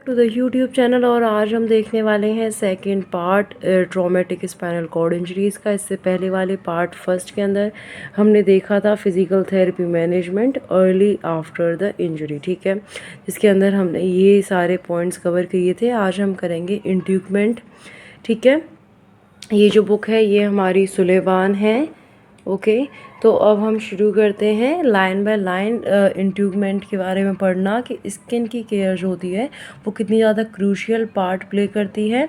To the YouTube channel. और आज हम देखने वाले हैं second part traumatic spinal cord injuries का। इससे पहले वाले पार्ट फर्स्ट के अंदर हमने देखा था physical therapy management early after the injury, ठीक है, जिसके अंदर हमने ये सारे पॉइंट्स कवर किए थे। आज हम करेंगे इंट्यूबमेंट, ठीक है। ये जो बुक है ये हमारी सुलेवान है, ओके। तो अब हम शुरू करते हैं लाइन बाय लाइन इंट्यूबमेंट के बारे में पढ़ना कि स्किन की केयर जो होती है वो कितनी ज़्यादा क्रूशियल पार्ट प्ले करती है,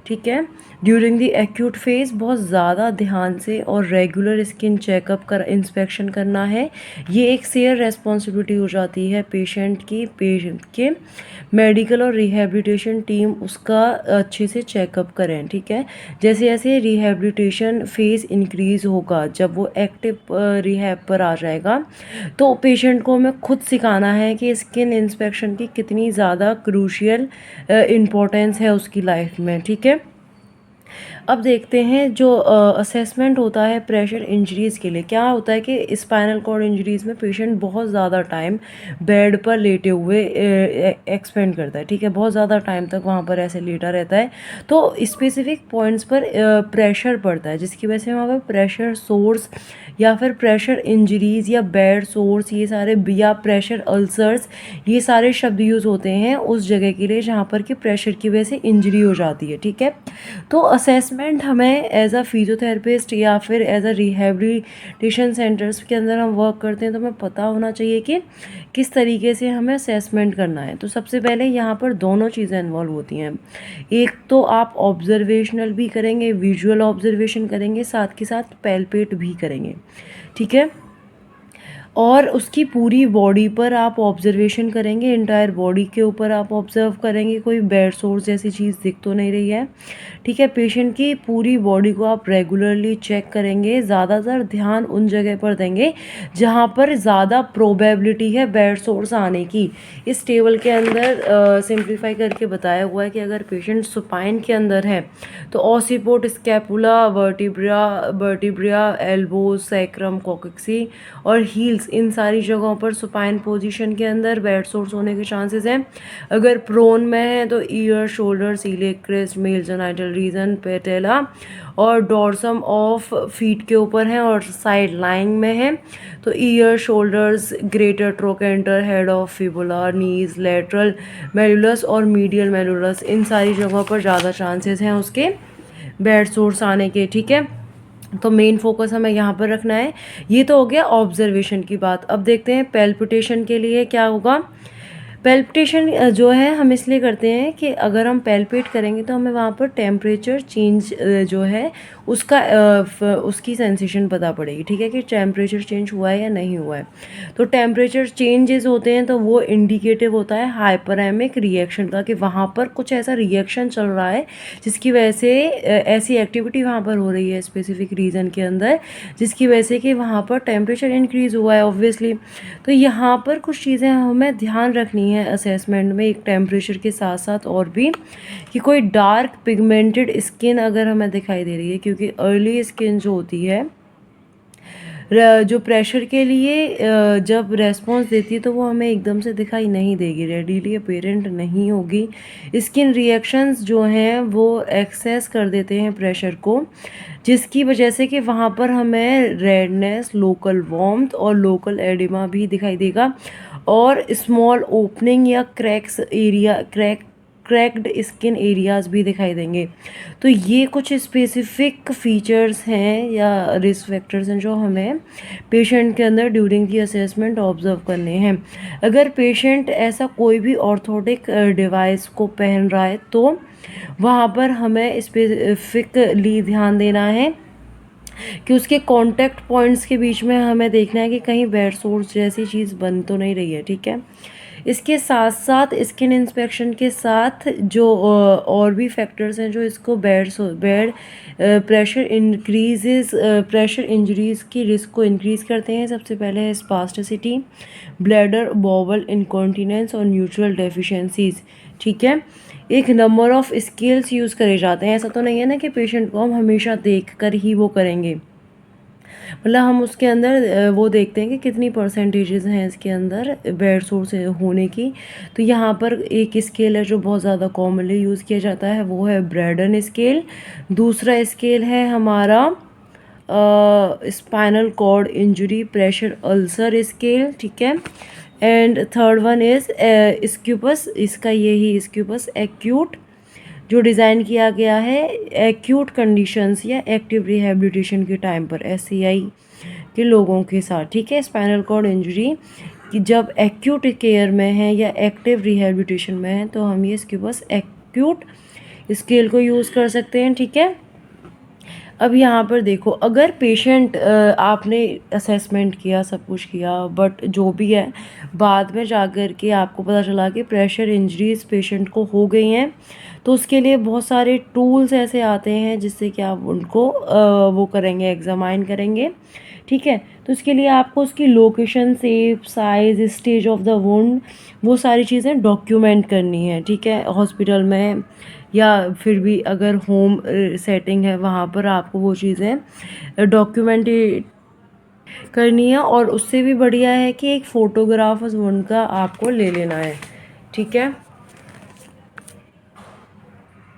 ठीक है। ड्यूरिंग द एक्यूट फेज बहुत ज़्यादा ध्यान से और रेगुलर स्किन चेकअप कर इंस्पेक्शन करना है। ये एक शेयर रेस्पॉन्सिबिलिटी हो जाती है पेशेंट के मेडिकल और रिहैबिलिटेशन टीम उसका अच्छे से चेकअप करें, ठीक है। जैसे जैसे रिहैबिलिटेशन फेज इंक्रीज़ होगा, जब वो एक्टिव रिहैब पर आ जाएगा, तो पेशेंट को हमें खुद सिखाना है कि स्किन इंस्पेक्शन की कितनी ज़्यादा क्रूशियल इम्पोर्टेंस है उसकी लाइफ में, ठीक है। अब देखते हैं जो असेसमेंट होता है प्रेशर इंजरीज़ के लिए। क्या होता है कि स्पाइनल कॉर्ड इंजरीज़ में पेशेंट बहुत ज़्यादा टाइम बेड पर लेटे हुए एक्सपेंड करता है, ठीक है, बहुत ज़्यादा टाइम तक वहाँ पर ऐसे लेटा रहता है। तो स्पेसिफिक पॉइंट्स पर प्रेशर पड़ता है, जिसकी वजह से वहाँ पर प्रेशर सोर्स या फिर प्रेशर इंजरीज़ या बेड सोर्स, ये सारे, या प्रेशर अल्सर्स, ये सारे शब्द यूज़ होते हैं उस जगह के लिए जहाँ पर कि प्रेशर की वजह से इंजरी हो जाती है, ठीक है। तो असेसमेंट हमें एज अ फिजियोथेरेपिस्ट या फिर एज अ रिहैबिलिटेशन सेंटर्स के अंदर हम वर्क करते हैं तो हमें पता होना चाहिए कि किस तरीके से हमें असेसमेंट करना है। तो सबसे पहले यहाँ पर दोनों चीज़ें इन्वॉल्व होती हैं। एक तो आप ऑब्जर्वेशनल भी करेंगे, विजुअल ऑब्जर्वेशन करेंगे, साथ के साथ पैल्पेट भी करेंगे, ठीक है। और उसकी पूरी बॉडी पर आप ऑब्जर्वेशन करेंगे, इंटायर बॉडी के ऊपर आप ऑब्जर्व करेंगे कोई बेड सोर्स जैसी चीज़ दिख तो नहीं रही है, ठीक है। पेशेंट की पूरी बॉडी को आप रेगुलरली चेक करेंगे, ज़्यादातर ध्यान उन जगह पर देंगे जहाँ पर ज़्यादा प्रोबेबिलिटी है बेड सोर्स आने की। इस टेबल के अंदर सिंप्लीफाई करके बताया हुआ है कि अगर पेशेंट सुपाइन के अंदर है तो ऑसिपोट, स्कैपुला, वर्टिब्रिया, एल्बोज, सैक्रम, कॉक्सिक्सी और हील्स, इन सारी जगहों पर सुपाइन पोजीशन के अंदर बेड सोर्स होने के चांसेस हैं। अगर प्रोन में है तो ear, shoulder, iliac crest, male genital region, patella और डॉर्सम ऑफ फीट के ऊपर है और साइड लाइन में है तो ear, shoulders, greater trochanter, head of fibula, knees, lateral malleolus और मीडियल मेडुलस, इन सारी जगहों पर ज़्यादा चांसेस हैं उसके बेड सोर्स आने के, ठीक है। तो मेन फोकस हमें यहाँ पर रखना है। ये तो हो गया ऑब्जर्वेशन की बात। अब देखते हैं पैल्पिटेशन के लिए क्या होगा। पैल्पिटेशन जो है हम इसलिए करते हैं कि अगर हम पैल्पेट करेंगे तो हमें वहाँ पर टेम्परेचर चेंज जो है उसका उसकी सेंसेशन पता पड़ेगी, ठीक है, कि टेम्परेचर चेंज हुआ है या नहीं हुआ है। तो टेम्परेचर चेंजेस होते हैं तो वो इंडिकेटिव होता है हाइपरैमिक रिएक्शन का, कि वहाँ पर कुछ ऐसा रिएक्शन चल रहा है जिसकी वजह से ऐसी एक्टिविटी वहाँ पर हो रही है स्पेसिफिक रीजन के अंदर, जिसकी वजह से कि वहाँ पर टेम्परेचर इंक्रीज़ हुआ है ऑब्वियसली। तो यहाँ पर कुछ चीज़ें हमें ध्यान रखनी है असेसमेंट में, एक टेम्परेचर के साथ साथ और भी, कि कोई डार्क पिगमेंटेड स्किन अगर हमें दिखाई दे रही है, क्योंकि अर्ली स्किन जो होती है जो प्रेशर के लिए जब रेस्पॉन्स देती है तो वो हमें एकदम से दिखाई नहीं देगी, रेडीली अपेरेंट नहीं होगी। स्किन रिएक्शंस जो हैं वो एक्सेस कर देते हैं प्रेशर को, जिसकी वजह से कि वहाँ पर हमें रेडनेस, लोकल वार्मथ और लोकल एडिमा भी दिखाई देगा और स्मॉल ओपनिंग या क्रैक्ड स्किन एरियाज़ भी दिखाई देंगे। तो ये कुछ स्पेसिफिक फीचर्स हैं या रिस्क फैक्टर्स हैं जो हमें पेशेंट के अंदर ड्यूरिंग दी असेसमेंट ऑब्जर्व करने हैं। अगर पेशेंट ऐसा कोई भी ऑर्थोटिक डिवाइस को पहन रहा है तो वहाँ पर हमें स्पेसिफिकली ध्यान देना है कि उसके कॉन्टैक्ट पॉइंट्स के बीच में हमें देखना है कि कहीं बेड सोर्स जैसी चीज़ बन तो नहीं रही है, ठीक है। इसके साथ साथ स्किन इंस्पेक्शन के साथ जो और भी फैक्टर्स हैं जो इसको बेड प्रेशर इंजरीज़ की रिस्क को इंक्रीज़ करते हैं। सबसे पहले है स्पास्टिसिटी, ब्लैडर बॉवल इनकॉन्टिनेंस और न्यूट्रल डेफिशिएंसीज, ठीक है। एक नंबर ऑफ स्केल्स यूज़ करे जाते हैं, ऐसा तो नहीं है ना कि पेशेंट को हम हमेशा देख कर ही वो करेंगे। मतलब हम उसके अंदर वो देखते हैं कि कितनी परसेंटेजेस हैं इसके अंदर बेड सोर्स होने की। तो यहाँ पर एक स्केल है जो बहुत ज़्यादा कॉमनली यूज़ किया जाता है, वो है ब्रैडन स्केल। दूसरा स्केल है हमारा spinal cord injury pressure ulcer scale, ठीक है। And third one is SCIPUS, इसका यही स्क्यूपस एक्यूट, जो डिज़ाइन किया गया है एक्यूट कंडीशंस या एक्टिव रिहैबिलिटेशन के टाइम पर एससीआई के लोगों के साथ, ठीक है। स्पाइनल कॉर्ड इंजरी कि जब एक्यूट केयर में है या एक्टिव रिहैबिलिटेशन में है तो हम ये इसके बस एक्यूट स्केल को यूज़ कर सकते हैं, ठीक है। अब यहाँ पर देखो, अगर पेशेंट आपने असेसमेंट किया, सब कुछ किया, बट जो भी है बाद में जाकर के आपको पता चला कि प्रेशर इंजरीज पेशेंट को हो गई हैं, तो उसके लिए बहुत सारे टूल्स ऐसे आते हैं जिससे कि आप उनको वो करेंगे, एग्जामाइन करेंगे, ठीक है। तो उसके लिए आपको उसकी location, shape, size, stage of the wound, वो सारी चीज़ें डॉक्यूमेंट करनी है, ठीक है। हॉस्पिटल में या फिर भी अगर होम सेटिंग है वहाँ पर आपको वो चीज़ें डॉक्यूमेंट करनी है। और उससे भी बढ़िया है कि एक फ़ोटोग्राफ उस वुंड का आपको ले लेना है, ठीक है।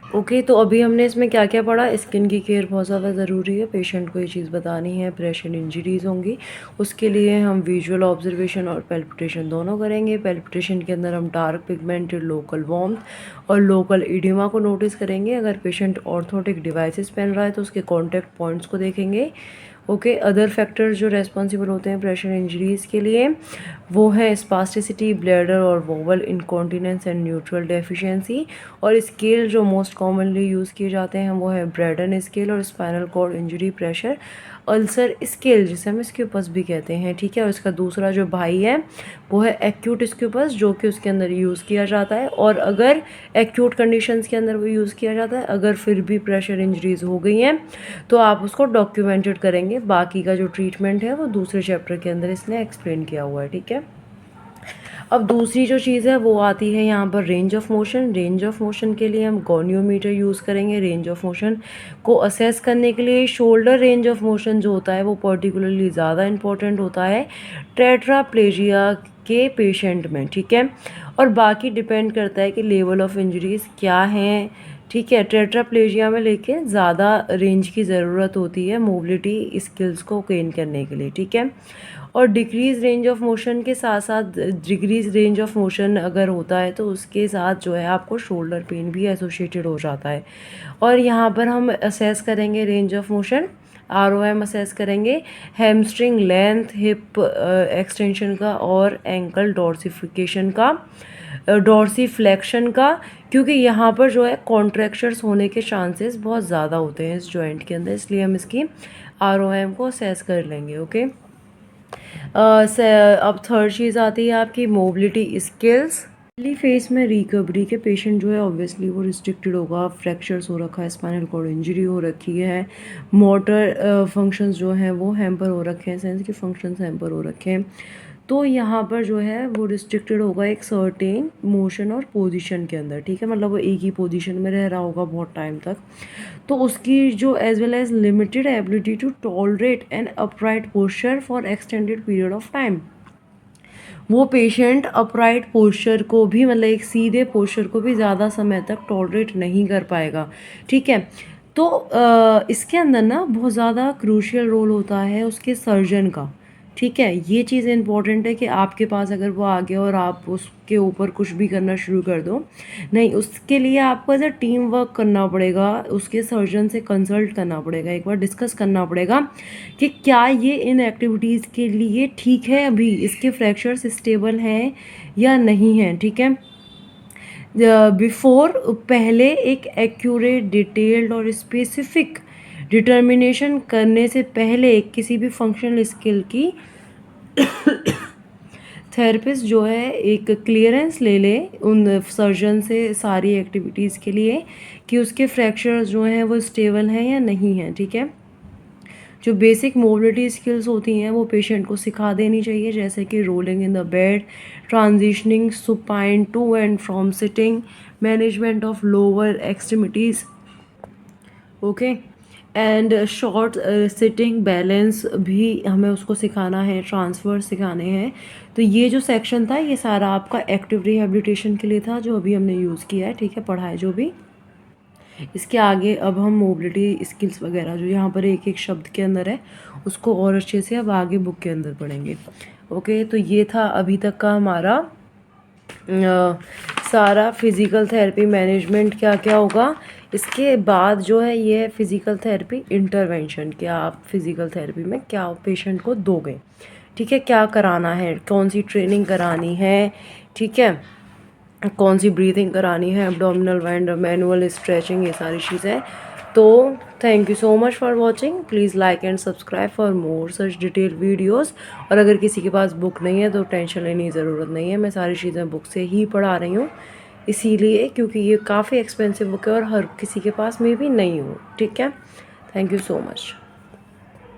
ओके, तो अभी हमने इसमें क्या क्या पढ़ा। स्किन की केयर बहुत ज़्यादा ज़रूरी है, पेशेंट को ये चीज़ बतानी है, प्रेशर इंजरीज होंगी, उसके लिए हम विजुअल ऑब्जर्वेशन और पेल्पिटेशन दोनों करेंगे। पेल्पिटेशन के अंदर हम डार्क पिगमेंटेड लोकल वार्मथ और लोकल इडिमा को नोटिस करेंगे। अगर पेशेंट ऑर्थोटिक डिवाइसेस पहन रहा है तो उसके कॉन्टैक्ट पॉइंट्स को देखेंगे। ओके, अदर फैक्टर्स जो रेस्पॉन्सिबल होते हैं प्रेशर इंजरीज़ के लिए वो है स्पास्टिसिटी, ब्लैडर और bowel incontinence and neutral deficiency. और स्केल जो मोस्ट कॉमनली यूज़ किए जाते हैं वो है ब्रैडन स्केल और spinal cord injury pressure ulcer scale, जिसे हम स्क्यूपस भी कहते हैं, ठीक है। और इसका दूसरा जो भाई है वो है एक्यूट स्क्यूपस, जो कि उसके अंदर यूज़ किया जाता है। और अगर एक्यूट कंडीशंस के अंदर वो यूज़ किया जाता है, अगर फिर भी प्रेशर इंजरीज हो गई हैं तो आप उसको डॉक्यूमेंटेड करेंगे। बाकी का जो ट्रीटमेंट है वो दूसरे चैप्टर के अंदर इसने एक्सप्लेन किया हुआ है, ठीक है। अब दूसरी जो चीज़ है वो आती है यहाँ पर range of motion. Range of motion के लिए हम गोनियोमीटर यूज़ करेंगे रेंज ऑफ मोशन को असेस करने के लिए। शोल्डर रेंज ऑफ मोशन जो होता है वो पर्टिकुलरली ज़्यादा इंपॉर्टेंट होता है टेट्राप्लेजिया के पेशेंट में, ठीक है। और बाकी डिपेंड करता है कि लेवल ऑफ इंजरीज क्या हैं, ठीक है। टेट्राप्लेजिया में लेके ज़्यादा रेंज की ज़रूरत होती है मोबिलिटी स्किल्स को गेन करने के लिए, ठीक है। और डिक्रीज़ रेंज ऑफ मोशन के साथ साथ डिक्रीज़ रेंज ऑफ मोशन अगर होता है तो उसके साथ जो है आपको शोल्डर पेन भी एसोसिएटेड हो जाता है। और यहाँ पर हम असेस करेंगे range of motion, ROM assess करेंगे, हैमस्ट्रिंग लेंथ, हिप एक्सटेंशन का और एंकल डॉर्सिफिकेशन का, डॉर्सीफ्लेक्शन का, क्योंकि यहाँ पर जो है कॉन्ट्रैक्चर्स होने के चांसेस बहुत ज़्यादा होते हैं इस जॉइंट के अंदर, इसलिए हम इसकी ROM को असेस कर लेंगे, ओके। अब थर्ड चीज़ आती है आपकी मोबिलिटी स्किल्स। अर्ली फेज में रिकवरी के पेशेंट जो है ऑब्वियसली वो रिस्ट्रिक्टेड होगा, फ्रैक्चर्स हो रखा है, स्पाइनल कॉर्ड इंजरी हो रखी है, मोटर फंक्शंस जो हैं वो हैम्पर हो रखे हैं, सेंस के फंक्शंस हैम्पर हो रखे हैं। तो यहाँ पर जो है वो रिस्ट्रिक्टेड होगा एक सर्टेन मोशन और पोजीशन के अंदर, ठीक है। मतलब वो एक ही पोजीशन में रह रहा होगा बहुत टाइम तक, तो उसकी जो as well as limited ability to tolerate an upright posture for extended period of time. वो पेशेंट अपराइट पोस्चर को भी, मतलब एक सीधे पोस्चर को भी ज़्यादा समय तक टॉलरेट नहीं कर पाएगा, ठीक है। तो इसके अंदर ना बहुत ज़्यादा क्रूशियल रोल होता है उसके सर्जन का, ठीक है। ये चीज़ इंपॉर्टेंट है कि आपके पास अगर वो आ गया और आप उसके ऊपर कुछ भी करना शुरू कर दो, नहीं, उसके लिए आपको एज अ टीम वर्क करना पड़ेगा, उसके सर्जन से कंसल्ट करना पड़ेगा, एक बार डिस्कस करना पड़ेगा कि क्या ये इन एक्टिविटीज़ के लिए ठीक है, अभी इसके फ्रैक्चर्स स्टेबल हैं या नहीं हैं, ठीक है। बिफोर, पहले एक एक्यूरेट, डिटेल्ड और स्पेसिफिक डिटर्मिनेशन करने से पहले किसी भी फंक्शनल स्किल की थेरेपिस्ट जो है एक क्लियरेंस ले ले उन सर्जन से सारी एक्टिविटीज़ के लिए कि उसके फ्रैक्चर्स जो हैं वो स्टेबल हैं या नहीं हैं, ठीक है। जो बेसिक मोबिलिटी स्किल्स होती हैं वो पेशेंट को सिखा देनी चाहिए, जैसे कि rolling in the bed, transitioning supine to and from sitting, management of lower extremities, okay. And short sitting balance भी हमें उसको सिखाना है, ट्रांसफर सिखाने हैं। तो ये जो सेक्शन था ये सारा आपका एक्टिव रिहेबिलिटेशन के लिए था, जो अभी हमने यूज़ किया है, ठीक है, पढ़ा है जो भी। इसके आगे अब हम मोबिलिटी स्किल्स वगैरह जो यहाँ पर एक एक शब्द के अंदर है उसको और अच्छे से अब आगे बुक के अंदर पढ़ेंगे। ओके, तो ये था अभी तक का हमारा सारा फिज़िकल थेरेपी मैनेजमेंट क्या क्या होगा। इसके बाद जो है ये फ़िज़िकल थेरेपी इंटरवेंशन, क्या आप फिज़िकल थेरेपी में क्या पेशेंट को दोगे, ठीक है, क्या कराना है, कौन सी ट्रेनिंग करानी है, ठीक है, कौन सी ब्रीथिंग करानी है, एब्डोमिनल बैंड, मैनुअल स्ट्रेचिंग, ये सारी चीज़ें। तो thank you so much for watching, please like and subscribe for more such detail videos. और अगर किसी के पास बुक नहीं है तो टेंशन लेने की ज़रूरत नहीं है, मैं सारी चीज़ें बुक से ही पढ़ा रही हूँ, इसीलिए क्योंकि ये काफ़ी एक्सपेंसिव बुक है और हर किसी के पास में भी नहीं हो, ठीक है। Thank you so much.